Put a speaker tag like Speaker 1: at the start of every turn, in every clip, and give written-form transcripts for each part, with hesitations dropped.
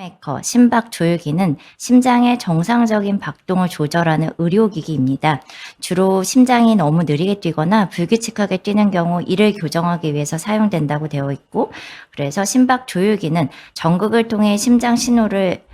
Speaker 1: 메이커 심박 조율기는 심장의 정상적인 박동을 조절하는 의료기기입니다. 주로 심장이 너무 느리게 뛰거나 불규칙하게 뛰는 경우 이를 교정하기 위해서 사용된다고 되어 있고, 그래서 심박 조율기는 전극을 통해 심장 신호를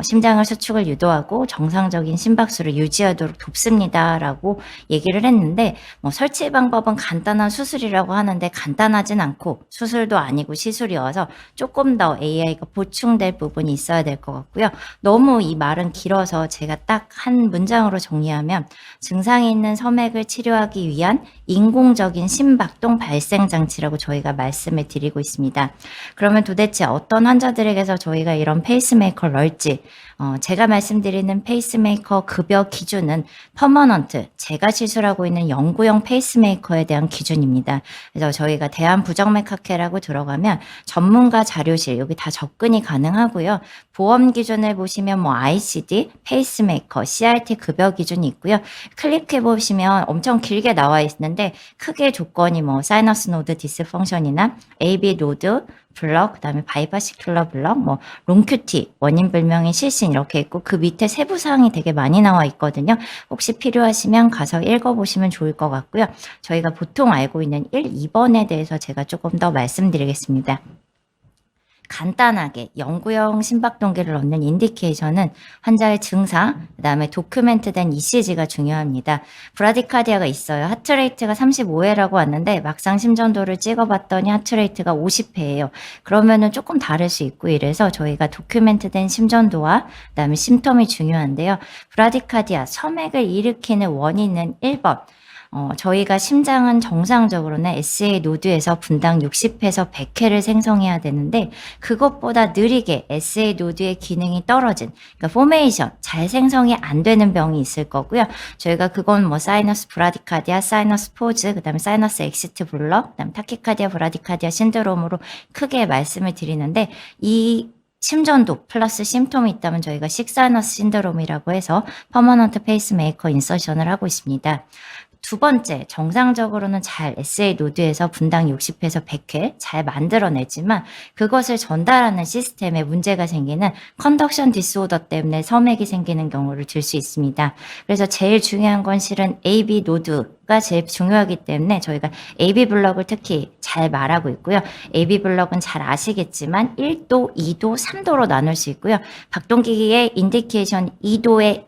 Speaker 1: 심장을 수축을 유도하고 정상적인 심박수를 유지하도록 돕습니다라고 얘기를 했는데, 설치 방법은 간단한 수술이라고 하는데 간단하진 않고 수술도 아니고 시술이어서 조금 더 AI가 보충될 부분이 있어야 될 것 같고요. 너무 이 말은 길어서 제가 딱 한 문장으로 정리하면, 증상이 있는 섬액을 치료하기 위한 인공적인 심박동 발생 장치라고 저희가 말씀을 드리고 있습니다. 그러면 도대체 어떤 환자들에게서 저희가 이런 페이스메이커를 넣을지, 제가 말씀드리는 페이스메이커 급여 기준은 퍼머넌트, 제가 시술하고 있는 영구형 페이스메이커에 대한 기준입니다. 그래서 저희가 대한부정맥학회라고 들어가면 전문가 자료실, 여기 다 접근이 가능하고요. 보험 기준을 보시면 ICD, 페이스메이커, CRT 급여 기준이 있고요. 클릭해 보시면 엄청 길게 나와 있는데, 크게 조건이 사이너스 노드 디스펑션이나 AV 노드 블럭, 그다음에 바이파시큘러 블럭, 롱큐티, 원인 불명의 실신 이렇게 있고, 그 밑에 세부 사항이 되게 많이 나와 있거든요. 혹시 필요하시면 가서 읽어보시면 좋을 것 같고요. 저희가 보통 알고 있는 1, 2번에 대해서 제가 조금 더 말씀드리겠습니다. 간단하게 영구형 심박동기를 넣는 인디케이션은 환자의 증상, 그다음에 도큐멘트된 ECG가 중요합니다. 브라디카디아가 있어요. 하트레이트가 35회라고 왔는데 막상 심전도를 찍어봤더니 하트레이트가 50회예요. 그러면은 조금 다를 수 있고, 이래서 저희가 도큐멘트된 심전도와 그다음에 심텀이 중요한데요. 브라디카디아, 섬액을 일으키는 원인은 1번. 저희가 심장은 정상적으로는 SA 노드에서 분당 60회에서 100회를 생성해야 되는데, 그것보다 느리게 SA 노드의 기능이 떨어진, 그러니까 포메이션, 잘 생성이 안 되는 병이 있을 거고요. 저희가 그건 사이너스 브라디카디아, 사이너스 포즈, 그다음에 사이너스 엑시트 블럭, 그다음에 타키카디아 브라디카디아 신드롬으로 크게 말씀을 드리는데, 이 심전도 플러스 심톰이 있다면 저희가 식사이너스 신드롬이라고 해서 퍼머넌트 페이스메이커 인서션을 하고 있습니다. 두 번째, 정상적으로는 잘 SA 노드에서 분당 60회에서 100회 잘 만들어내지만, 그것을 전달하는 시스템에 문제가 생기는 컨덕션 디스오더 때문에 섬액이 생기는 경우를 들 수 있습니다. 그래서 제일 중요한 건 실은 AB 노드가 제일 중요하기 때문에 저희가 AB 블럭을 특히 잘 말하고 있고요. AB 블럭은 잘 아시겠지만 1도, 2도, 3도로 나눌 수 있고요. 박동기기의 인디케이션 2도의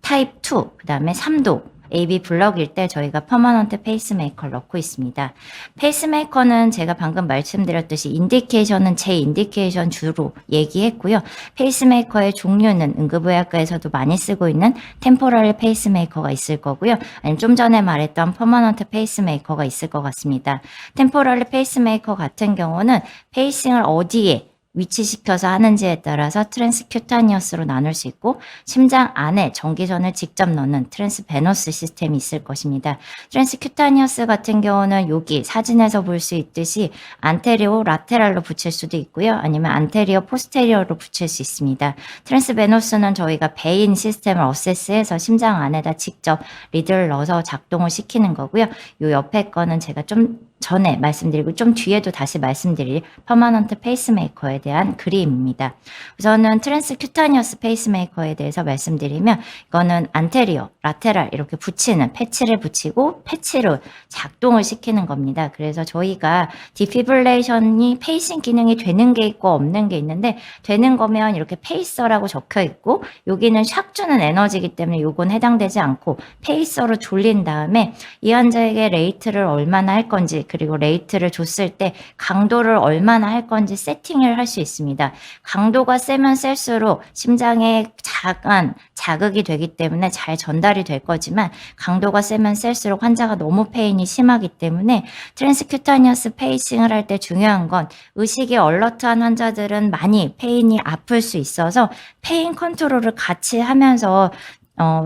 Speaker 1: 타입 2, 그 다음에 3도 AB 블럭일 때 저희가 퍼머넌트 페이스메이커를 넣고 있습니다. 페이스메이커는 제가 방금 말씀드렸듯이 인디케이션은 제 인디케이션 주로 얘기했고요. 페이스메이커의 종류는 응급의학과에서도 많이 쓰고 있는 템포럴 페이스메이커가 있을 거고요. 아니면 좀 전에 말했던 퍼머넌트 페이스메이커가 있을 것 같습니다. 템포럴 페이스메이커 같은 경우는 페이싱을 어디에 위치시켜서 하는지에 따라서 트랜스큐타니어스로 나눌 수 있고, 심장 안에 전기선을 직접 넣는 트랜스베너스 시스템이 있을 것입니다. 트랜스큐타니어스 같은 경우는 여기 사진에서 볼 수 있듯이 안테리오 라테랄로 붙일 수도 있고요. 아니면 안테리오 포스테리어로 붙일 수 있습니다. 트랜스베너스는 저희가 베인 시스템을 어세스해서 심장 안에다 직접 리드를 넣어서 작동을 시키는 거고요. 요 옆에 거는 제가 좀 전에 말씀드리고 좀 뒤에도 다시 말씀드릴 퍼머넌트 페이스메이커에 대한 그림입니다. 우선은 트랜스큐타니어스 페이스메이커에 대해서 말씀드리면, 이거는 안테리어, 라테랄 이렇게 붙이는, 패치를 붙이고 패치로 작동을 시키는 겁니다. 그래서 저희가 디피블레이션이 페이싱 기능이 되는 게 있고 없는 게 있는데, 되는 거면 이렇게 페이서라고 적혀 있고, 여기는 샥 주는 에너지이기 때문에 요건 해당되지 않고 페이서로 돌린 다음에 이 환자에게 레이트를 얼마나 할 건지, 그리고 레이트를 줬을 때 강도를 얼마나 할 건지 세팅을 할 수 있습니다. 강도가 세면 셀수록 심장에 작은 자극이 되기 때문에 잘 전달이 될 거지만, 강도가 세면 셀수록 환자가 너무 페인이 심하기 때문에 트랜스큐타니어스 페이싱을 할 때 중요한 건, 의식이 얼러트한 환자들은 많이 페인이 아플 수 있어서 페인 컨트롤을 같이 하면서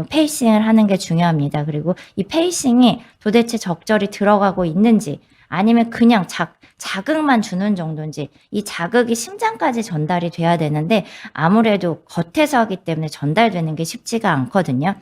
Speaker 1: 페이싱을 하는 게 중요합니다. 그리고 이 페이싱이 도대체 적절히 들어가고 있는지, 아니면 그냥 자극만 주는 정도인지, 이 자극이 심장까지 전달이 돼야 되는데 아무래도 겉에서 하기 때문에 전달되는 게 쉽지가 않거든요.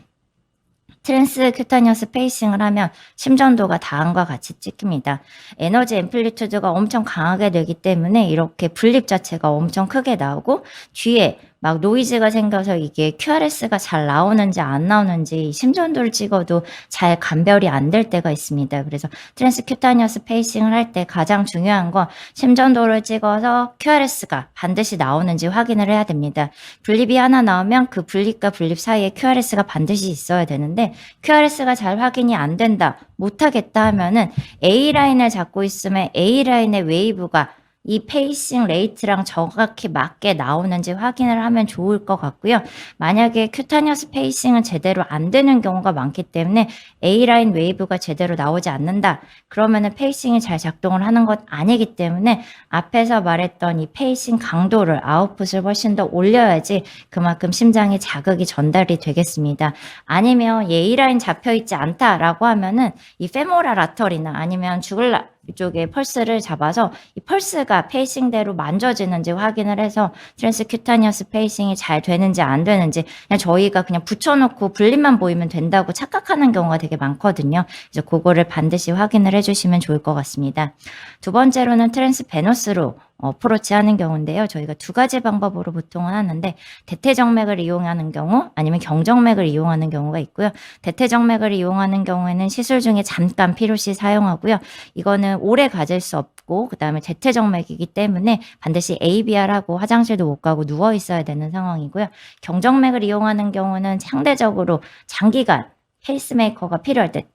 Speaker 1: 트랜스큐타니어스 페이싱을 하면 심전도가 다음과 같이 찍힙니다. 에너지 앰플리튜드가 엄청 강하게 되기 때문에 이렇게 분립 자체가 엄청 크게 나오고 뒤에 막 노이즈가 생겨서 이게 QRS가 잘 나오는지 안 나오는지 심전도를 찍어도 잘 감별이 안 될 때가 있습니다. 그래서 트랜스큐타니어스 페이싱을 할 때 가장 중요한 건 심전도를 찍어서 QRS가 반드시 나오는지 확인을 해야 됩니다. 분립이 하나 나오면 그 분립과 분립 사이에 QRS가 반드시 있어야 되는데 QRS가 잘 확인이 안 된다, 못하겠다 하면은 A라인을 잡고 있으면 A라인의 웨이브가 이 페이싱 레이트랑 정확히 맞게 나오는지 확인을 하면 좋을 것 같고요. 만약에 큐타니어스 페이싱은 제대로 안 되는 경우가 많기 때문에 A라인 웨이브가 제대로 나오지 않는다. 그러면은 페이싱이 잘 작동을 하는 것 아니기 때문에 앞에서 말했던 이 페이싱 강도를 아웃풋을 훨씬 더 올려야지 그만큼 심장에 자극이 전달이 되겠습니다. 아니면 A라인 잡혀있지 않다라고 하면은 이 페모랄 아터리나 아니면 주글라 이쪽에 펄스를 잡아서 이 펄스가 페이싱대로 만져지는지 확인을 해서 트랜스큐타니어스 페이싱이 잘 되는지 안 되는지 그냥 저희가 그냥 붙여놓고 분립만 보이면 된다고 착각하는 경우가 되게 많거든요. 그래서 그거를 반드시 확인을 해주시면 좋을 것 같습니다. 두 번째로는 트랜스베너스로 어프로치 하는 경우인데요. 저희가 두 가지 방법으로 보통은 하는데 대퇴정맥을 이용하는 경우 아니면 경정맥을 이용하는 경우가 있고요. 대퇴정맥을 이용하는 경우에는 시술 중에 잠깐 필요시 사용하고요. 이거는 오래 가질 수 없고 그다음에 대퇴정맥이기 때문에 반드시 ABR하고 화장실도 못 가고 누워 있어야 되는 상황이고요. 경정맥을 이용하는 경우는 상대적으로 장기간 페이스메이커가 필요할 때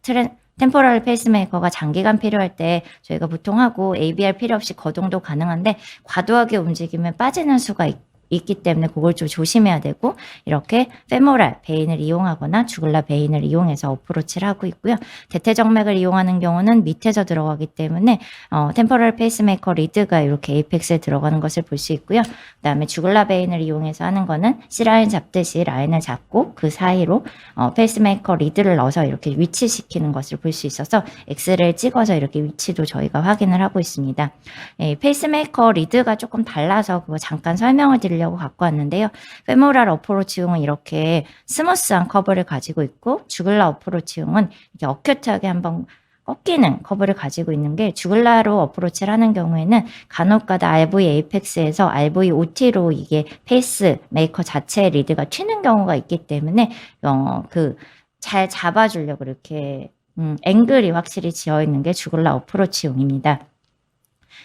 Speaker 1: 템포럴 페이스메이커가 장기간 필요할 때 저희가 보통 하고 ABR 필요 없이 거동도 가능한데 과도하게 움직이면 빠지는 수가 있기 때문에 그걸 좀 조심해야 되고 이렇게 페모랄 베인을 이용하거나 주글라 베인을 이용해서 어프로치를 하고 있고요. 대퇴정맥을 이용하는 경우는 밑에서 들어가기 때문에 템포럴 페이스메이커 리드가 이렇게 에이펙스에 들어가는 것을 볼 수 있고요. 그다음에 주글라 베인을 이용해서 하는 거는 C라인 잡듯이 라인을 잡고 그 사이로 페이스메이커 리드를 넣어서 이렇게 위치시키는 것을 볼 수 있어서 엑스를 찍어서 이렇게 위치도 저희가 확인을 하고 있습니다. 페이스메이커 리드가 조금 달라서 그거 잠깐 설명을 드리려고 갖고 왔는데요. 페모랄 어프로치용은 이렇게 스무스한 커브를 가지고 있고 주글라 어프로치용은 이렇게 어큐트하게 한번 꺾이는 커브를 가지고 있는 게 주글라로 어프로치를 하는 경우에는 간혹가다 RV 에이펙스에서 RV OT로 이게 페이스 메이커 자체의 리드가 튀는 경우가 있기 때문에 잘 잡아주려고 이렇게 앵글이 확실히 지어 있는 게 주글라 어프로치용입니다.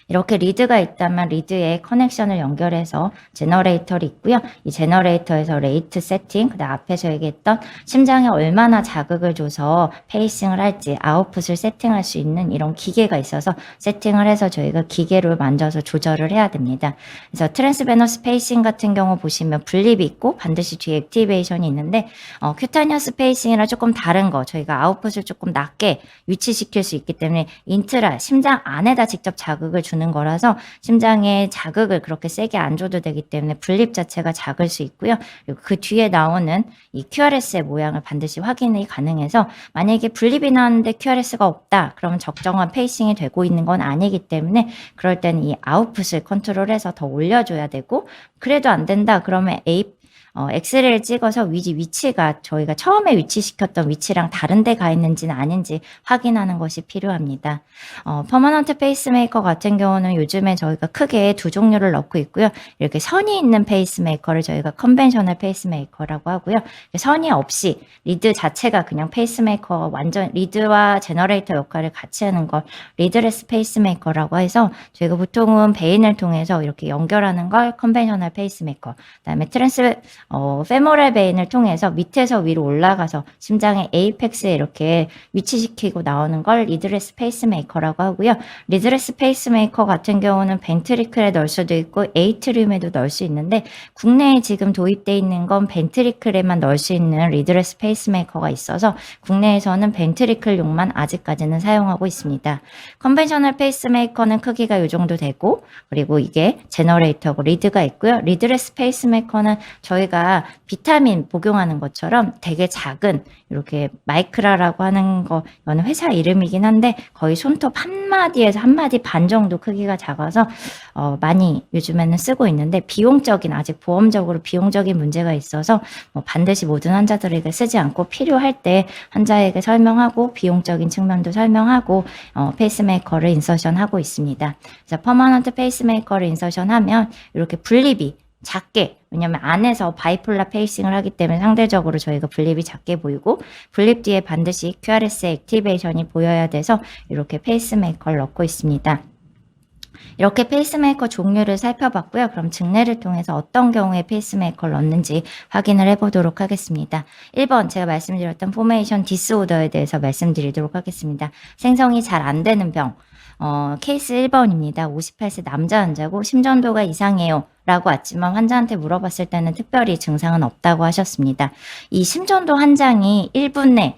Speaker 1: 이렇게 리드가 있다면 리드에 커넥션을 연결해서 제너레이터를 있고요. 이 제너레이터에서 레이트 세팅, 그다음 앞에서 얘기했던 심장에 얼마나 자극을 줘서 페이싱을 할지 아웃풋을 세팅할 수 있는 이런 기계가 있어서 세팅을 해서 저희가 기계로 만져서 조절을 해야 됩니다. 그래서 트랜스베너스 페이싱 같은 경우 보시면 분립이 있고 반드시 뒤에 액티베이션이 있는데 큐타니어스 페이싱이랑 조금 다른 거 저희가 아웃풋을 조금 낮게 위치시킬 수 있기 때문에 인트라 심장 안에다 직접 자극을 주는 거라서 심장에 자극을 그렇게 세게 안 줘도 되기 때문에 분립 자체가 작을 수 있고요. 그리고 그 뒤에 나오는 이 QRS의 모양을 반드시 확인이 가능해서 만약에 분립이 나왔는데 QRS가 없다. 그러면 적정한 페이싱이 되고 있는 건 아니기 때문에 그럴 때는 이 아웃풋을 컨트롤해서 더 올려줘야 되고 그래도 안 된다. 그러면 엑스레이를 찍어서 위치가 저희가 처음에 위치시켰던 위치랑 다른 데 가 있는지는 아닌지 확인하는 것이 필요합니다. 퍼머넌트 페이스메이커 같은 경우는 요즘에 저희가 크게 두 종류를 넣고 있고요. 이렇게 선이 있는 페이스메이커를 저희가 컨벤셔널 페이스메이커라고 하고요. 선이 없이 리드 자체가 그냥 페이스메이커 완전 리드와 제너레이터 역할을 같이 하는 걸 리드레스 페이스메이커라고 해서 저희가 보통은 베인을 통해서 이렇게 연결하는 걸 컨벤셔널 페이스메이커, 그다음에 페모랄 베인을 통해서 밑에서 위로 올라가서 심장의 에이펙스에 이렇게 위치시키고 나오는 걸 리드레스 페이스메이커라고 하고요. 리드레스 페이스메이커 같은 경우는 벤트리클에 넣을 수도 있고 에이트리움에도 넣을 수 있는데 국내에 지금 도입되어 있는 건 벤트리클에만 넣을 수 있는 리드레스 페이스메이커가 있어서 국내에서는 벤트리클용만 아직까지는 사용하고 있습니다. 컨벤셔널 페이스메이커는 크기가 이 정도 되고 그리고 이게 제너레이터고 리드가 있고요. 리드레스 페이스메이커는 저희가 저희가 비타민 복용하는 것처럼 되게 작은 이렇게 마이크라라고 하는 거, 이거는 회사 이름이긴 한데 거의 손톱 한 마디에서 한 마디 반 정도 크기가 작아서 많이 요즘에는 쓰고 있는데 비용적인, 아직 보험적으로 비용적인 문제가 있어서 뭐 반드시 모든 환자들에게 쓰지 않고 필요할 때 환자에게 설명하고 비용적인 측면도 설명하고 페이스메이커를 인서션하고 있습니다. 그래서 퍼머넌트 페이스메이커를 인서션하면 이렇게 분립이 작게, 왜냐면 안에서 바이폴라 페이싱을 하기 때문에 상대적으로 저희가 분립이 작게 보이고 분립 뒤에 반드시 QRS 액티베이션이 보여야 돼서 이렇게 페이스메이커를 넣고 있습니다. 이렇게 페이스메이커 종류를 살펴봤고요. 그럼 증례를 통해서 어떤 경우에 페이스메이커를 넣는지 확인을 해보도록 하겠습니다. 1번 제가 말씀드렸던 포메이션 디스오더에 대해서 말씀드리도록 하겠습니다. 생성이 잘 안 되는 병. 케이스 1번입니다. 58세 남자 환자고 심전도가 이상해요 라고 왔지만 환자한테 물어봤을 때는 특별히 증상은 없다고 하셨습니다. 이 심전도 한 장이 1분 내,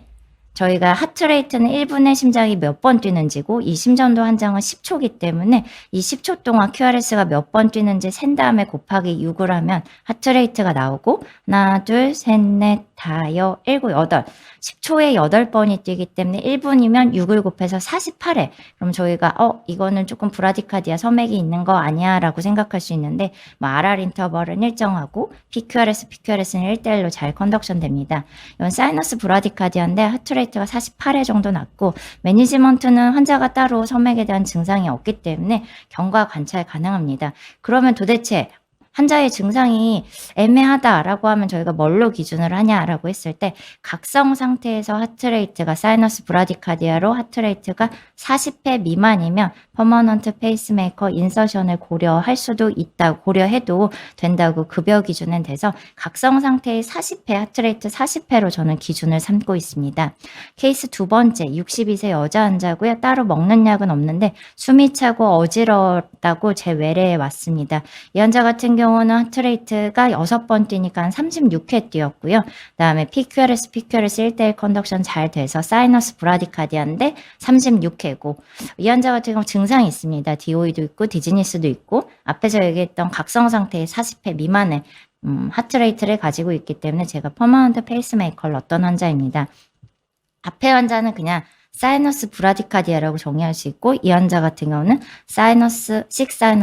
Speaker 1: 저희가 하트레이트는 1분에 심장이 몇 번 뛰는지고 이 심전도 한 장은 10초기 때문에 이 10초 동안 QRS가 몇 번 뛰는지 센 다음에 곱하기 6을 하면 하트레이트가 나오고 하나, 둘, 셋, 넷, 다여, 일곱, 여덟 10초에 8번이 뛰기 때문에 1분이면 6을 곱해서 48회. 그럼 저희가 이거는 조금 브라디카디아 섬액이 있는 거 아니야 라고 생각할 수 있는데 뭐 RR 인터벌은 일정하고 PQRS는 1대1로 잘 컨덕션 됩니다. 이건 사이너스 브라디카디아인데 하트레이트가 48회 정도 났고 매니지먼트는 환자가 따로 섬액에 대한 증상이 없기 때문에 경과 관찰 가능합니다. 그러면 도대체 환자의 증상이 애매하다라고 하면 저희가 뭘로 기준을 하냐라고 했을 때 각성 상태에서 하트레이트가 사이너스 브라디카디아로 하트레이트가 40회 미만이면 퍼머넌트 페이스메이커 인서션을 고려할 수도 있다, 고려해도 된다고 급여 기준은 돼서 각성 상태의 40회, 하트레이트 40회로 저는 기준을 삼고 있습니다. 케이스 두 번째 62세 여자 환자고요. 따로 먹는 약은 없는데 숨이 차고 어지럽다고 제 외래에 왔습니다. 이 환자 같은 경우는 하트레이트가 6번 뛰니까 한 36회 뛰었고요. 그 다음에 PQRS 1대1 컨덕션 잘 돼서 사이너스 브라디카디아인데 36회고 이 환자 같은 경우 증상이 있습니다. DOE도 있고 디즈니스도 있고 앞에서 얘기했던 각성 상태의 40회 미만의 하트레이트를 가지고 있기 때문에 제가 퍼머넌트 페이스메이커를 넣었던 환자입니다. 앞에 환자는 그냥 사이너스 브라디카디아라고 정의할 수 있고 이 환자 같은 경우는 식사이너스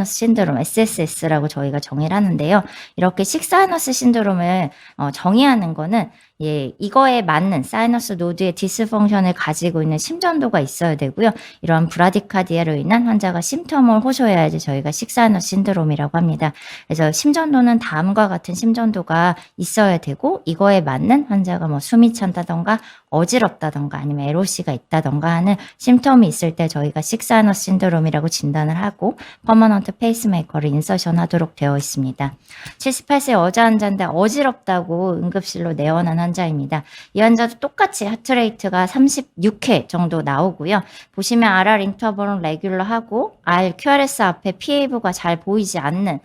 Speaker 1: 신드롬 SSS라고 저희가 정의를 하는데요. 이렇게 식사이너스 신드롬을 정의하는 거는 이거에 맞는 사이너스 노드의 디스펑션을 가지고 있는 심전도가 있어야 되고요. 이런 브라디카디아로 인한 환자가 심텀을 호소해야지 저희가 식사이너스 신드롬이라고 합니다. 그래서 심전도는 다음과 같은 심전도가 있어야 되고 이거에 맞는 환자가 뭐 숨이 찬다던가 어지럽다던가 아니면 LOC가 있다던가 하는 심텀이 있을 때 저희가 식사이너스 신드롬이라고 진단을 하고 퍼머넌트 페이스메이커를 인서션 하도록 되어 있습니다. 78세 여자 환자인데 어지럽다고 응급실로 내원한 환자입니다. 이 환자도 똑같이 하트레이트가 36회 정도 나오고요. 보시면 RR 인터벌은 레귤러하고 QRS 앞에 PAV가 잘 보이지 않는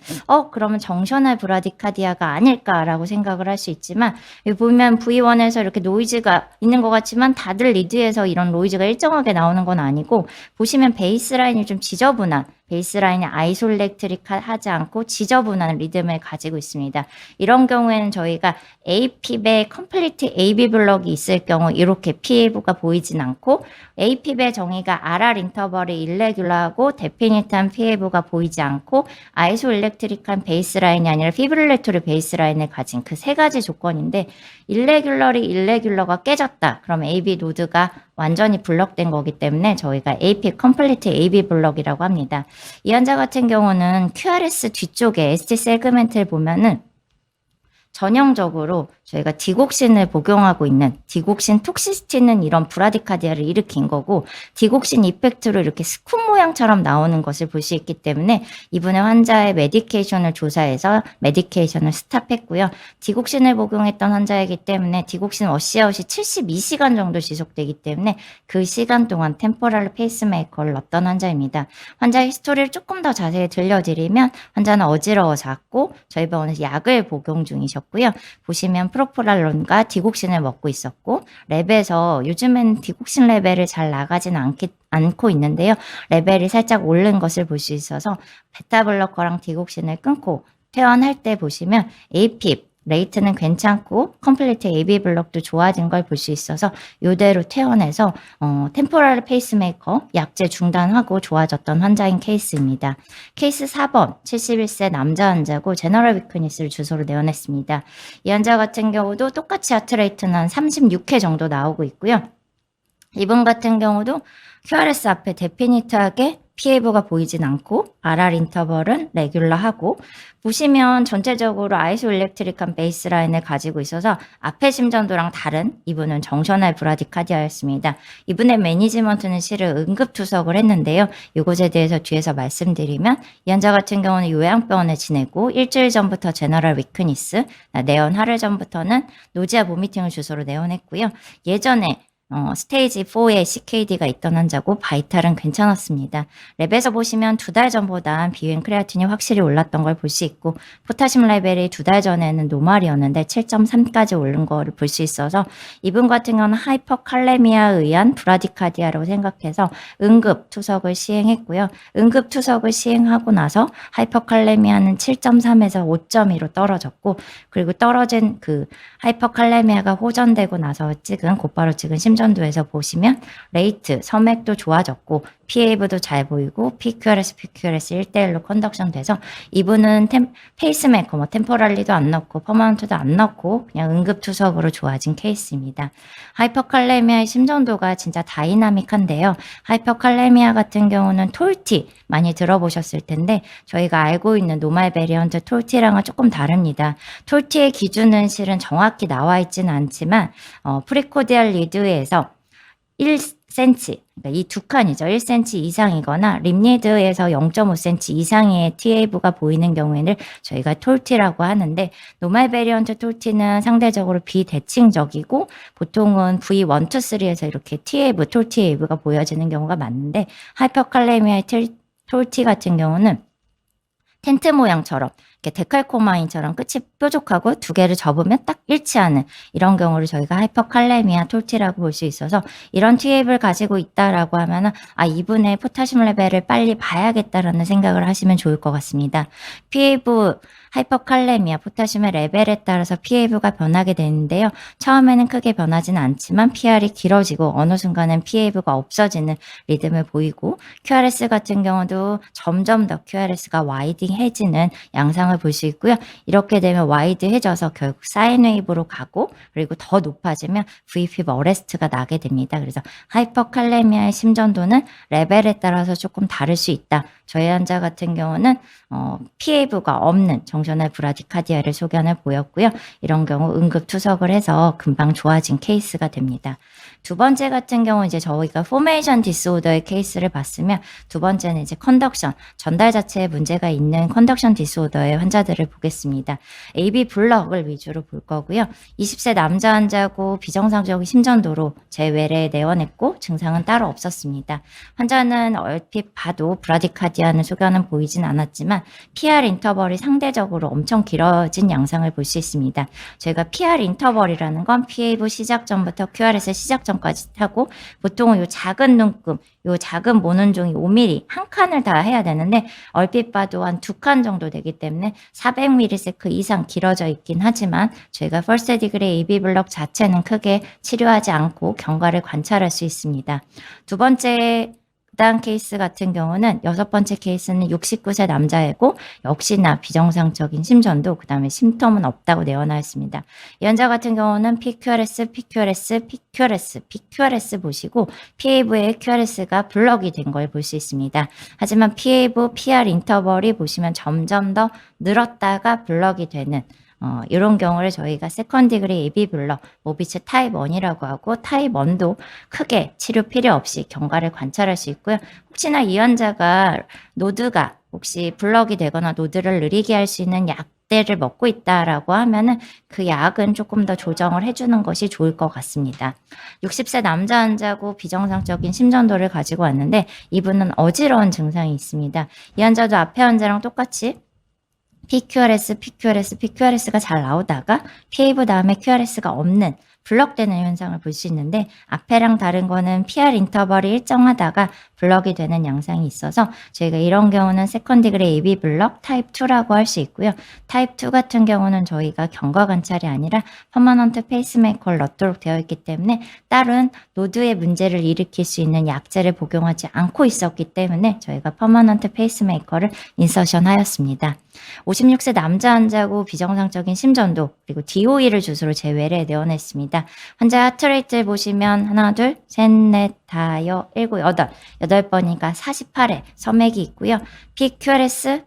Speaker 1: 그러면 정셔널 브라디카디아가 아닐까라고 생각을 할 수 있지만 여기 보면 V1에서 이렇게 노이즈가 있는 것 같지만 다들 리드에서 이런 노이즈가 일정하게 나오는 건 아니고 보시면 베이스라인이 좀 지저분한 베이스라인이 아이솔렉트릭하지 않고 지저분한 리듬을 가지고 있습니다. 이런 경우에는 저희가 APB의 컴플리트 AB 블럭이 있을 경우 이렇게 PAV가 보이진 않고 APB의 정의가 RR 인터벌이 일레귤러하고 데피니트한 PAV가 보이지 않고 아이솔렉트릭한 베이스라인이 아니라 피브릴레토리 베이스라인을 가진 그 세 가지 조건인데 일레귤러가 깨졌다. 그럼 AB 노드가 완전히 블럭된 거기 때문에 저희가 AP 컴플리트 AB 블럭이라고 합니다. 이 환자 같은 경우는 QRS 뒤쪽에 ST 세그멘트를 보면은 전형적으로 저희가 디곡신을 복용하고 있는 디곡신 톡시시티는 이런 브라디카디아를 일으킨 거고 디곡신 이펙트로 이렇게 스쿤 모양처럼 나오는 것을 볼 수 있기 때문에 이분의 환자의 메디케이션을 조사해서 메디케이션을 스탑했고요. 디곡신을 복용했던 환자이기 때문에 디곡신 워시아웃이 72시간 정도 지속되기 때문에 그 시간 동안 템포럴 페이스메이커를 넣었던 환자입니다. 환자 히스토리를 조금 더 자세히 들려드리면 환자는 어지러워졌고 저희 병원에서 약을 복용 중이셨고요. 보시면 프로프랄론과 디곡신을 먹고 있었고 랩에서 요즘엔 디곡신 레벨을 잘 나가진 않고 있는데요. 레벨이 살짝 오른 것을 볼 수 있어서 베타블로커랑 디곡신을 끊고 퇴원할 때 보시면 APIP 레이트는 괜찮고 컴플리트 AB 블록도 좋아진 걸 볼 수 있어서 이대로 퇴원해서 템포럴 페이스메이커 약제 중단하고 좋아졌던 환자인 케이스입니다. 케이스 4번 71세 남자 환자고 제너럴 위크니스를 주소로 내원했습니다. 이 환자 같은 경우도 똑같이 하트레이트는 한 36회 정도 나오고 있고요. 이분 같은 경우도 QRS 앞에 데피니트하게 PAV가 보이진 않고 RR 인터벌은 레귤러하고 보시면 전체적으로 아이소일렉트릭한 베이스라인을 가지고 있어서 앞에 심전도랑 다른 이분은 정셔널 브라디카디아였습니다. 이분의 매니지먼트는 실은 응급투석을 했는데요. 이것에 대해서 뒤에서 말씀드리면 이 환자 같은 경우는 요양병원에 지내고 일주일 전부터 제너럴 위크니스, 내원 하루 전부터는 노지아 보미팅을 주소로 내원했고요. 예전에 스테이지 4에 CKD가 있던 환자고 바이탈은 괜찮았습니다. 랩에서 보시면 2달 전보다 비유행 크레아틴이 확실히 올랐던 걸 볼 수 있고 포타슘 레벨이 2달 전에는 노말이었는데 7.3까지 오른 거를 볼 수 있어서 이분 같은 경우는 하이퍼칼레미아에 의한 브라디카디아라고 생각해서 응급 투석을 시행했고요. 응급 투석을 시행하고 나서 하이퍼칼레미아는 7.3에서 5.2로 떨어졌고 그리고 떨어진 그 하이퍼칼레미아가 호전되고 나서 곧바로 찍은 심전도에서 보시면 레이트, 섬액도 좋아졌고 PAV도 잘 보이고 PQRS, PQRS 1대1로 컨덕션 돼서 이분은 페이스메이커, 템포럴리도 안 넣고 퍼마운트도 안 넣고 그냥 응급투석으로 좋아진 케이스입니다. 하이퍼칼레미아의 심전도가 진짜 다이나믹한데요. 하이퍼칼레미아 같은 경우는 톨티 많이 들어보셨을 텐데 저희가 알고 있는 노말 베리언트 톨티랑은 조금 다릅니다. 톨티의 기준은 실은 정확히 나와 있지는 않지만 프리코디알 리드에서 1cm, 그러니까 이 두 칸이죠. 1cm 이상이거나 립리드에서 0.5cm 이상의 TAV가 보이는 경우에는 저희가 톨티라고 하는데 노말 베리언트 톨티는 상대적으로 비대칭적이고 보통은 V1, 2, 3에서 이렇게 TAV, 톨티AV가 보여지는 경우가 많은데 하이퍼칼레미아의 톨티 같은 경우는 텐트 모양처럼 이렇게 데칼코마인처럼 끝이 뾰족하고 두 개를 접으면 딱 일치하는 이런 경우를 저희가 하이퍼칼레미아 톨티라고 볼 수 있어서 이런 TAV를 가지고 있다라고 하면은 이분의 포타슘 레벨을 빨리 봐야겠다라는 생각을 하시면 좋을 것 같습니다. PAV 하이퍼칼레미아 포타슘의 레벨에 따라서 PAV가 변하게 되는데요. 처음에는 크게 변하지는 않지만 PR이 길어지고 어느 순간은 PAV가 없어지는 리듬을 보이고 QRS 같은 경우도 점점 더 QRS가 와이딩해지는 양상을 볼 수 있고요. 이렇게 되면 와이드해져서 결국 사인 웨이브로 가고 그리고 더 높아지면 VP 어레스트가 나게 됩니다. 그래서 하이퍼칼레미아의 심전도는 레벨에 따라서 조금 다를 수 있다. 저희 환자 같은 경우는 PAV가 없는 정셔널 브라디카디아를 소견을 보였고요. 이런 경우 응급 투석을 해서 금방 좋아진 케이스가 됩니다. 두 번째 같은 경우 이제 저희가 포메이션 디스오더의 케이스를 봤으면 두 번째는 이제 컨덕션, 전달 자체에 문제가 있는 컨덕션 디스오더의 환자들을 보겠습니다. AB 블럭을 위주로 볼 거고요. 20세 남자 환자고 비정상적인 심전도로 제외래에 내원했고 증상은 따로 없었습니다. 환자는 얼핏 봐도 브라디카디아는 소견은 보이진 않았지만 PR 인터벌이 상대적으로 엄청 길어진 양상을 볼 수 있습니다. 저희가 PR 인터벌이라는 건 PAV 시작 전부터 QRS 시작 전까지 하고 보통은 요 작은 눈금, 요 작은 모눈종이 5mm 한 칸을 다 해야 되는데 얼핏 봐도 한 2칸 정도 되기 때문에 400ms 이상 길어져 있긴 하지만 저희가 퍼스트 디그리 AB 블럭 자체는 크게 치료하지 않고 경과를 관찰할 수 있습니다. 두 번째 다음 케이스 같은 경우는 여섯 번째 케이스는 69세 남자이고 역시나 비정상적인 심전도 그다음에 심텀은 없다고 내원하였습니다. 이 환자 같은 경우는 PQRS, PQRS, PQRS, PQRS 보시고 PAV의 QRS가 블럭이 된 걸 볼 수 있습니다. 하지만 PAV, PR 인터벌이 보시면 점점 더 늘었다가 블럭이 되는 이런 경우를 저희가 세컨 디그리 AB 블럭, 모비츠 타입 1이라고 하고 타입 1도 크게 치료 필요 없이 경과를 관찰할 수 있고요. 혹시나 이 환자가 노드가 혹시 블럭이 되거나 노드를 느리게 할 수 있는 약대를 먹고 있다라고 하면은 그 약은 조금 더 조정을 해주는 것이 좋을 것 같습니다. 60세 남자 환자고 비정상적인 심전도를 가지고 왔는데 이분은 어지러운 증상이 있습니다. 이 환자도 앞에 환자랑 똑같이 PQRS, PQRS, PQRS가 잘 나오다가 PAV 다음에 QRS가 없는 블럭되는 현상을 볼 수 있는데 앞에랑 다른 거는 PR 인터벌이 일정하다가 블럭이 되는 양상이 있어서 저희가 이런 경우는 세컨 디그리 AB 블럭 타입 2라고 할 수 있고요. 타입 2 같은 경우는 저희가 경과 관찰이 아니라 퍼머넌트 페이스메이커를 넣도록 되어 있기 때문에 다른 노드의 문제를 일으킬 수 있는 약제를 복용하지 않고 있었기 때문에 저희가 퍼머넌트 페이스메이커를 인서션 하였습니다. 56세 남자 환자고 비정상적인 심전도 그리고 DOE를 주소로 제외를 내어냈습니다. 환자 하트레이트를 보시면 하나, 둘, 셋, 넷, 다여, 일곱, 여덟 번이니까 48회 점액이 있고요. PQRS,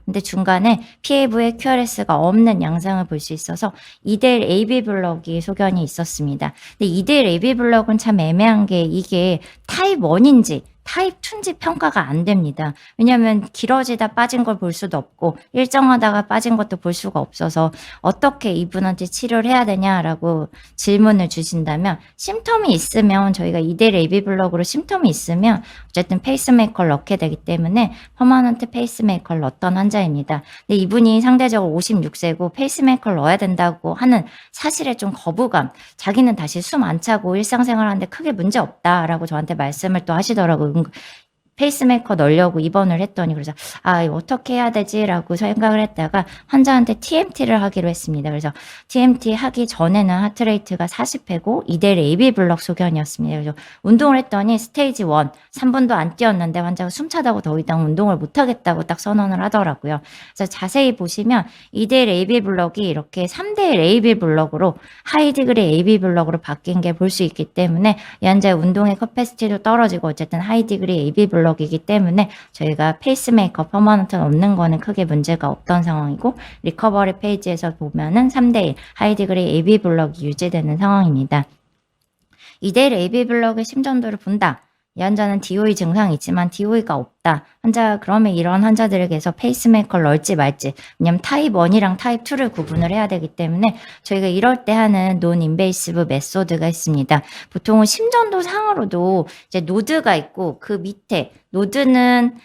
Speaker 1: 근데 중간에 PAV에 QRS가 없는 양상을 볼 수 있어서 2대1 AB 블럭이 소견이 있었습니다. 근데 2대1 AB 블럭은 참 애매한 게 이게 타입 1인지 타입 2인지 평가가 안 됩니다. 왜냐하면 길어지다 빠진 걸 볼 수도 없고 일정하다가 빠진 것도 볼 수가 없어서 어떻게 이분한테 치료를 해야 되냐라고 질문을 주신다면 심텀이 있으면 저희가 2대1 AB 블럭으로 심텀이 있으면 어쨌든 페이스메이커를 넣게 되기 때문에 퍼머넌트 페이스메이커를 넣었던 환자입니다. 근데 이분이 상대적으로 56세고 페이스메이커를 넣어야 된다고 하는 사실에 좀 거부감, 자기는 다시 숨 안 차고 일상생활하는데 크게 문제 없다라고 저한테 말씀을 또 하시더라고요. 페이스메이커 넣으려고 입원을 했더니 그래서 이거 어떻게 해야 되지라고 생각을 했다가 환자한테 TMT를 하기로 했습니다. 그래서 TMT 하기 전에는 하트레이트가 40회고 2대1 AB 블럭 소견이었습니다. 그래서 운동을 했더니 스테이지 1 3분도 안 뛰었는데 환자가 숨차다고 더 이상 운동을 못 하겠다고 딱 선언을 하더라고요. 그래서 자세히 보시면 2대1 AB 블럭이 이렇게 3대1 AB 블럭으로 하이 디그리 AB 블럭으로 바뀐 게 볼 수 있기 때문에 이 환자의 운동의 커패시티도 떨어지고 어쨌든 하이 디그리 AB 블럭이기 때문에 저희가 페이스메이커 퍼머넌트 넣는 거는 크게 문제가 없던 상황이고 리커버리 페이지에서 보면은 3대1 하이 디그리 AB 블럭이 유지되는 상황입니다. 2대1 AB 블럭의 심전도를 본다. 이 환자는 DOE 증상이 있지만 DOE가 없다. 그러면 이런 환자들에게서 페이스메이커를 넣을지 말지. 왜냐면 타입 1이랑 타입 2를 구분을 해야 되기 때문에 저희가 이럴 때 하는 논 인베이시브 메소드가 있습니다. 보통은 심전도 상으로도 이제 노드가 있고 그 밑에 노드는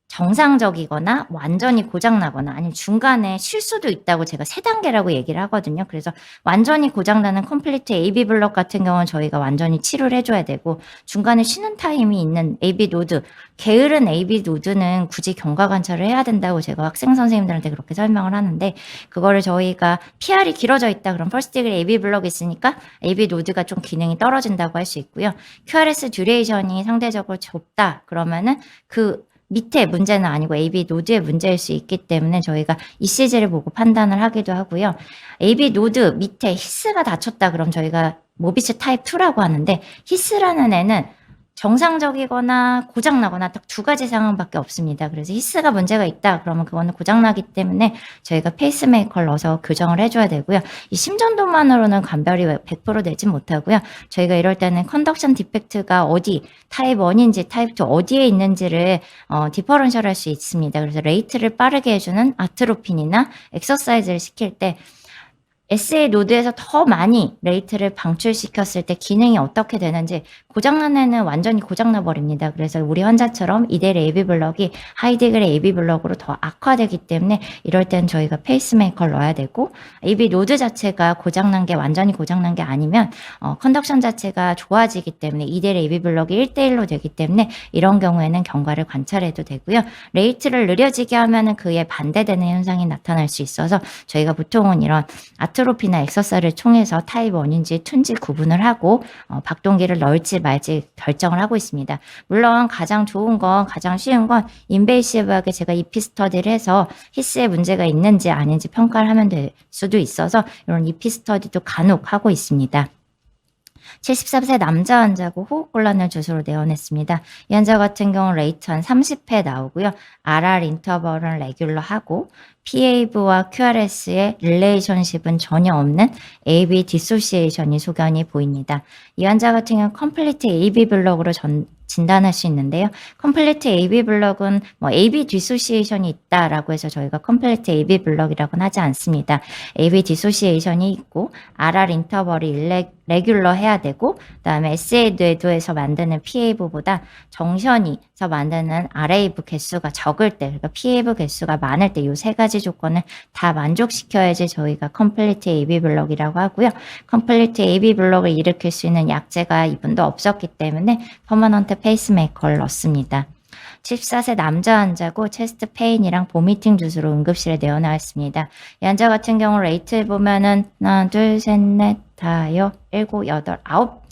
Speaker 1: 정상적이거나 완전히 고장나거나 아니면 중간에 쉴 수도 있다고 제가 3단계라고 얘기를 하거든요. 그래서 완전히 고장나는 컴플리트 AB 블럭 같은 경우는 저희가 완전히 치료를 해줘야 되고 중간에 쉬는 타임이 있는 AB 노드, 게으른 AB 노드는 굳이 경과 관찰을 해야 된다고 제가 학생 선생님들한테 그렇게 설명을 하는데 그거를 저희가 PR이 길어져 있다 그럼 퍼스트 디그리 AB 블럭이 있으니까 AB 노드가 좀 기능이 떨어진다고 할 수 있고요. QRS 듀레이션이 상대적으로 좁다 그러면은 그 밑에 문제는 아니고 AB 노드의 문제일 수 있기 때문에 저희가 ECG를 보고 판단을 하기도 하고요. AB 노드 밑에 히스가 닫혔다 그럼 저희가 모비스 타입 2라고 하는데 히스라는 애는 정상적이거나 고장나거나 딱 2가지 상황밖에 없습니다. 그래서 히스가 문제가 있다 그러면 그거는 고장나기 때문에 저희가 페이스메이커를 넣어서 교정을 해줘야 되고요. 이 심전도만으로는 감별이 100% 내진 못하고요. 저희가 이럴 때는 컨덕션 디펙트가 어디 타입 1인지 타입 2 어디에 있는지를 디퍼런셜 할 수 있습니다. 그래서 레이트를 빠르게 해주는 아트로핀이나 엑서사이즈를 시킬 때 SA 노드에서 더 많이 레이트를 방출시켰을 때 기능이 어떻게 되는지 고장난 애는 완전히 고장나 버립니다. 그래서 우리 환자처럼 2대1 AB 블럭이 하이 디그리 AB 블럭으로 더 악화되기 때문에 이럴 땐 저희가 페이스메이커를 넣어야 되고 AB 노드 자체가 고장난 게 완전히 고장난 게 아니면 컨덕션 자체가 좋아지기 때문에 2대1 AB 블럭이 1대1로 되기 때문에 이런 경우에는 경과를 관찰해도 되고요. 레이트를 느려지게 하면은 그에 반대되는 현상이 나타날 수 있어서 저희가 보통은 이런 아트로피나 엑서사를 통해서 타입 1인지 2인지 구분을 하고 박동기를 넣을지 말지 결정을 하고 있습니다. 물론 가장 좋은 건 가장 쉬운 건 인베이시브하게 제가 EP 스터디를 해서 히스에 문제가 있는지 아닌지 평가를 하면 될 수도 있어서 이런 EP 스터디도 간혹 하고 있습니다. 73세 남자 환자고 호흡곤란을 주소로 내원했습니다. 이 환자 같은 경우는 레이트 한 30회 나오고요. RR 인터벌은 레귤러하고 PAV와 QRS의 릴레이션십은 전혀 없는 AB 디소시에이션이 소견이 보입니다. 이 환자 같은 경우는 컴플리트 AB 블럭으로 진단할 수 있는데요. 컴플리트 AB 블럭은 AB 디소시에이션이 있다라고 해서 저희가 컴플리트 AB 블럭이라고는 하지 않습니다. AB 디소시에이션이 있고 RR 인터벌이 레귤러 해야 되고 그다음에 SA 뇌도에서 만드는 PAV보다 정션이서 만드는 RAV 개수가 적을 때 그러니까 PAV 개수가 많을 때 이 3가지 가지 조건을 다 만족시켜야지 저희가 컴플리트 AB 블록이라고 하고요. 컴플리트 AB 블록을 일으킬 수 있는 약제가 이분도 없었기 때문에 퍼머넌트 페이스메이커를 넣습니다. 14세 남자 환자고 체스트 페인이랑 보미팅 주스로 응급실에 내원하였습니다. 이 환자 같은 경우 레이트 보면은 하나, 둘, 셋, 넷, 다여, 일곱, 여덟, 아홉,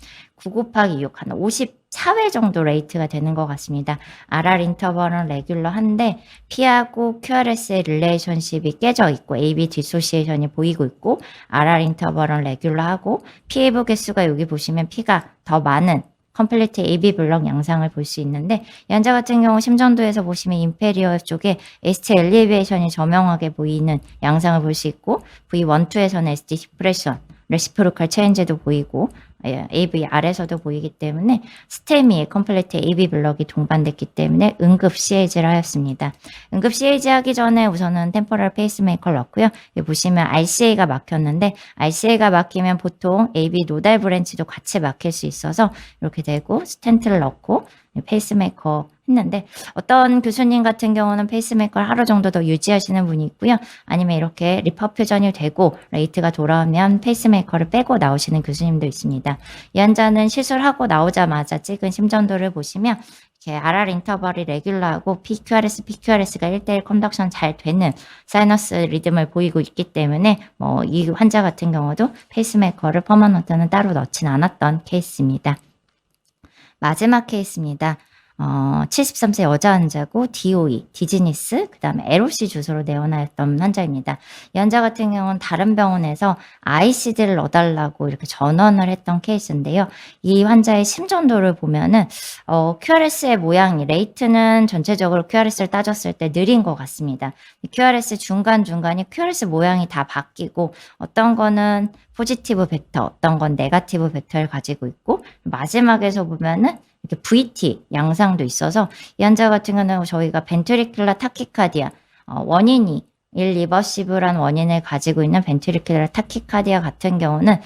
Speaker 1: 9 곱하기 6, 한 54회 정도 레이트가 되는 것 같습니다. RR 인터벌은 레귤러한데 P하고 QRS의 릴레이션십이 깨져 있고 AB 디소시에이션이 보이고 있고 RR 인터벌은 레귤러하고 P웨이브 개수가 여기 보시면 P가 더 많은 컴플리트 AB 블록 양상을 볼 수 있는데 이 환자 같은 경우 심전도에서 보시면 인페리어 쪽에 ST 엘리베이션이 저명하게 보이는 양상을 볼 수 있고 V1, 2에서는 ST 디프레션, 레시프로컬 체인지도 보이고 AVR에서도 보이기 때문에 스테미의 컴플리트 AB 블럭이 동반됐기 때문에 응급 CAG를 하였습니다. 응급 CAG 하기 전에 우선은 템포럴 페이스메이커를 넣고요. 여기 보시면 RCA가 막혔는데 RCA가 막히면 보통 AB 노달 브랜치도 같이 막힐 수 있어서 이렇게 되고 스텐트를 넣고 페이스메이커 했는데 어떤 교수님 같은 경우는 페이스메이커를 하루 정도 더 유지하시는 분이 있고요. 아니면 이렇게 리퍼퓨전이 되고 레이트가 돌아오면 페이스메이커를 빼고 나오시는 교수님도 있습니다. 이 환자는 시술하고 나오자마자 찍은 심전도를 보시면 이렇게 RR 인터벌이 레귤러하고 PQRS, PQRS가 1대1 컨덕션 잘 되는 사이너스 리듬을 보이고 있기 때문에 이 환자 같은 경우도 페이스메이커를 퍼머넌트는 따로 넣진 않았던 케이스입니다. 마지막 케이스입니다. 73세 여자 환자고 DOE, 디즈니스, 그 다음에 LOC 주소로 내원하였던 환자입니다. 이 환자 같은 경우는 다른 병원에서 ICD를 넣어달라고 이렇게 전원을 했던 케이스인데요. 이 환자의 심전도를 보면은 QRS의 모양이 레이트는 전체적으로 QRS를 따졌을 때 느린 것 같습니다. QRS 중간중간이 QRS 모양이 다 바뀌고 어떤 거는 포지티브 벡터, 어떤 건 네거티브 벡터를 가지고 있고 마지막에서 보면은 이렇게 VT 양상도 있어서 이 환자 같은 경우는 저희가 벤트리큘러 타키카디아 원인이 일리버시블한 원인을 가지고 있는 벤트리큘러 타키카디아 같은 경우는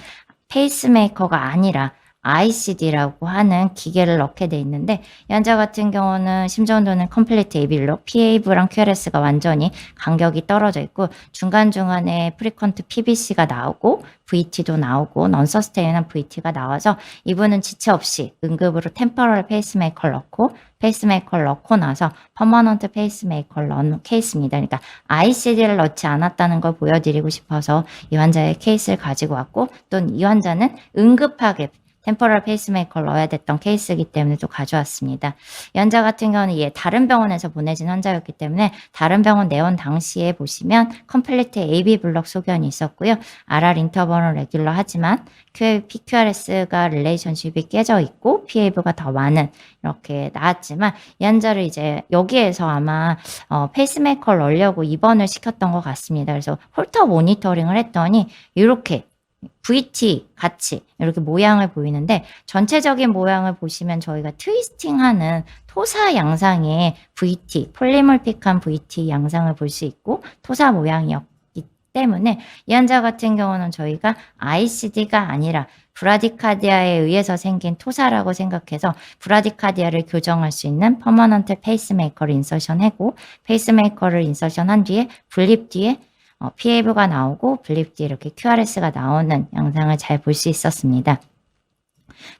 Speaker 1: 페이스메이커가 아니라 ICD라고 하는 기계를 넣게 돼 있는데 이 환자 같은 경우는 심전도는 컴플리트 AB로 PAV랑 QRS가 완전히 간격이 떨어져 있고 중간중간에 프리퀀트 PBC가 나오고 VT도 나오고 non-sustain한 VT가 나와서 이분은 지체 없이 응급으로 템퍼럴 페이스메이커를 넣고 페이스메이커를 넣고 나서 퍼머넌트 페이스메이커를 넣는 케이스입니다. 그러니까 ICD를 넣지 않았다는 걸 보여드리고 싶어서 이 환자의 케이스를 가지고 왔고 또 이 환자는 응급하게 템포럴 페이스메이커를 넣어야 됐던 케이스이기 때문에 또 가져왔습니다. 이 환자 같은 경우는 다른 병원에서 보내진 환자였기 때문에 다른 병원 내원 당시에 보시면 컴플리트 AB 블록 소견이 있었고요. RR 인터벌은 레귤러 하지만 PQRS가 릴레이션십이 깨져 있고 PAV가 더 많은 이렇게 나왔지만 이 환자를 이제 여기에서 아마 페이스메이커를 넣으려고 입원을 시켰던 것 같습니다. 그래서 홀터 모니터링을 했더니 이렇게 VT 같이 이렇게 모양을 보이는데 전체적인 모양을 보시면 저희가 트위스팅하는 토사 양상의 VT, 폴리몰픽한 VT 양상을 볼 수 있고 토사 모양이었기 때문에 이 환자 같은 경우는 저희가 ICD가 아니라 브라디카디아에 의해서 생긴 토사라고 생각해서 브라디카디아를 교정할 수 있는 퍼머넌트 페이스메이커를 인서션하고 페이스메이커를 인서션한 뒤에 분립 뒤에 PAV가 나오고 블립 뒤에 이렇게 QRS가 나오는 양상을 잘 볼 수 있었습니다.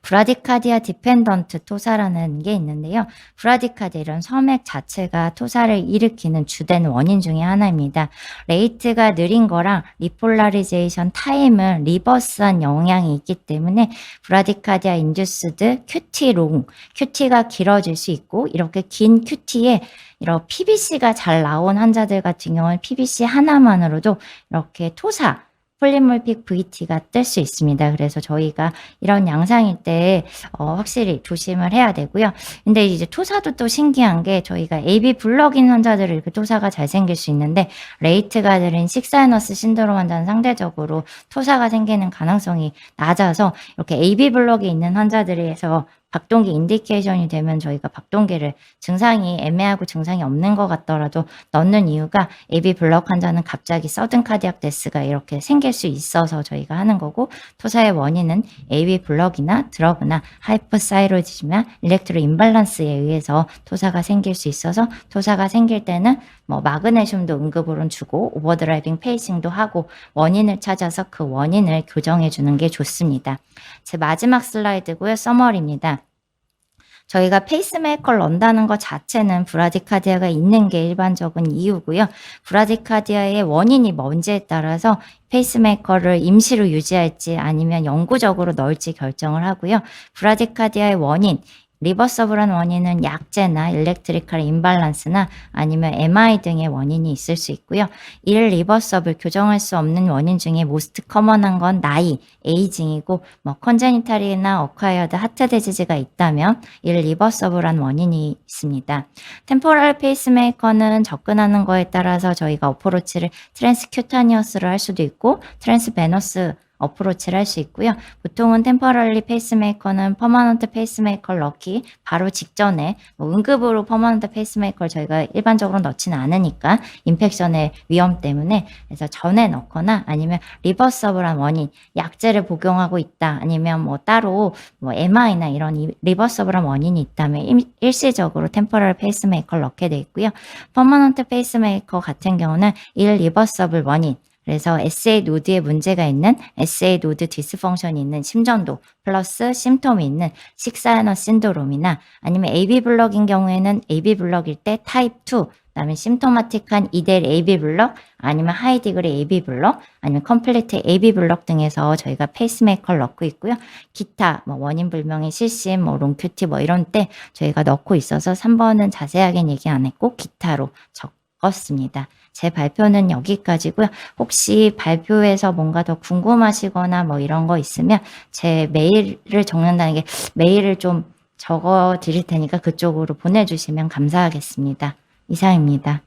Speaker 1: 브라디카디아 디펜던트 토사라는 게 있는데요. 브라디카디아 이런 섬액 자체가 토사를 일으키는 주된 원인 중에 하나입니다. 레이트가 느린 거랑 리폴라리제이션 타임을 리버스한 영향이 있기 때문에 브라디카디아 인듀스드 QT 롱, QT가 길어질 수 있고 이렇게 긴 QT에 이런 PBC가 잘 나온 환자들 같은 경우는 PBC 하나만으로도 이렇게 토사, 폴리몰픽 VT가 뜰 수 있습니다. 그래서 저희가 이런 양상일 때 확실히 조심을 해야 되고요. 근데 이제 토사도 또 신기한 게 저희가 AB 블럭인 환자들은 이렇게 토사가 잘 생길 수 있는데 레이트가 느린 식사이너스 신드롬 환자는 상대적으로 토사가 생기는 가능성이 낮아서 이렇게 AB 블럭에 있는 환자들에서 박동기 인디케이션이 되면 저희가 박동기를 증상이 애매하고 증상이 없는 것 같더라도 넣는 이유가 AV 블록 환자는 갑자기 서든 카디악 데스가 이렇게 생길 수 있어서 저희가 하는 거고, 토사의 원인은 AV 블록이나 드러그나 하이퍼사이로디즘이나 일렉트로 임발란스에 의해서 토사가 생길 수 있어서, 토사가 생길 때는 뭐 마그네슘도 응급으로 주고 오버드라이빙 페이싱도 하고 원인을 찾아서 그 원인을 교정해 주는 게 좋습니다. 제 마지막 슬라이드고요. 서머리입니다. 저희가 페이스메이커를 넣는다는 것 자체는 브라디카디아가 있는 게 일반적인 이유고요. 브라디카디아의 원인이 뭔지에 따라서 페이스메이커를 임시로 유지할지 아니면 영구적으로 넣을지 결정을 하고요. 브라디카디아의 원인, 리버서블한 원인은 약제나 일렉트리컬 임발란스나 아니면 MI 등의 원인이 있을 수 있고요. 일리버서블 교정할 수 없는 원인 중에 모스트 커먼한 건 나이, 에이징이고 뭐 컨제니탈이나 어콰이어드 하트 디지즈가 있다면 일리버서블한 원인이 있습니다. 템포럴 페이스메이커는 접근하는 거에 따라서 저희가 어프로치를 트랜스큐타니어스로 할 수도 있고 트랜스베너스 어프로치를 할 수 있고요. 보통은 템퍼럴리 페이스메이커는 퍼머넌트 페이스메이커를 넣기 바로 직전에 뭐 응급으로 퍼머넌트 페이스메이커를 저희가 일반적으로 넣지는 않으니까 인펙션의 위험 때문에, 그래서 전에 넣거나 아니면 리버서블한 원인, 약제를 복용하고 있다 아니면 뭐 따로 뭐 MI나 이런 리버서블한 원인이 있다면 일시적으로 템퍼럴 페이스메이커를 넣게 돼 있고요. 퍼머넌트 페이스메이커 같은 경우는 일리버서블 원인, 그래서 SA 노드에 문제가 있는 SA 노드 디스펑션이 있는 심전도 플러스 심톰이 있는 식사이너 신드롬이나 아니면 AB 블럭인 경우에는 AB 블럭일 때 타입 2, 그다음에 심토마틱한 이델 AB 블럭 아니면 하이 디그리 AB 블럭 아니면 컴플리트 AB 블럭 등에서 저희가 페이스메이커를 넣고 있고요. 기타 뭐 원인 불명의 실심, 뭐 롱큐티 뭐 이런 때 저희가 넣고 있어서 3번은 자세하게는 얘기 안 했고 기타로 적었습니다. 제 발표는 여기까지고요. 혹시 발표에서 뭔가 더 궁금하시거나 뭐 이런 거 있으면 제 메일을 적는다는 게 메일을 좀 적어 드릴 테니까 그쪽으로 보내주시면 감사하겠습니다. 이상입니다.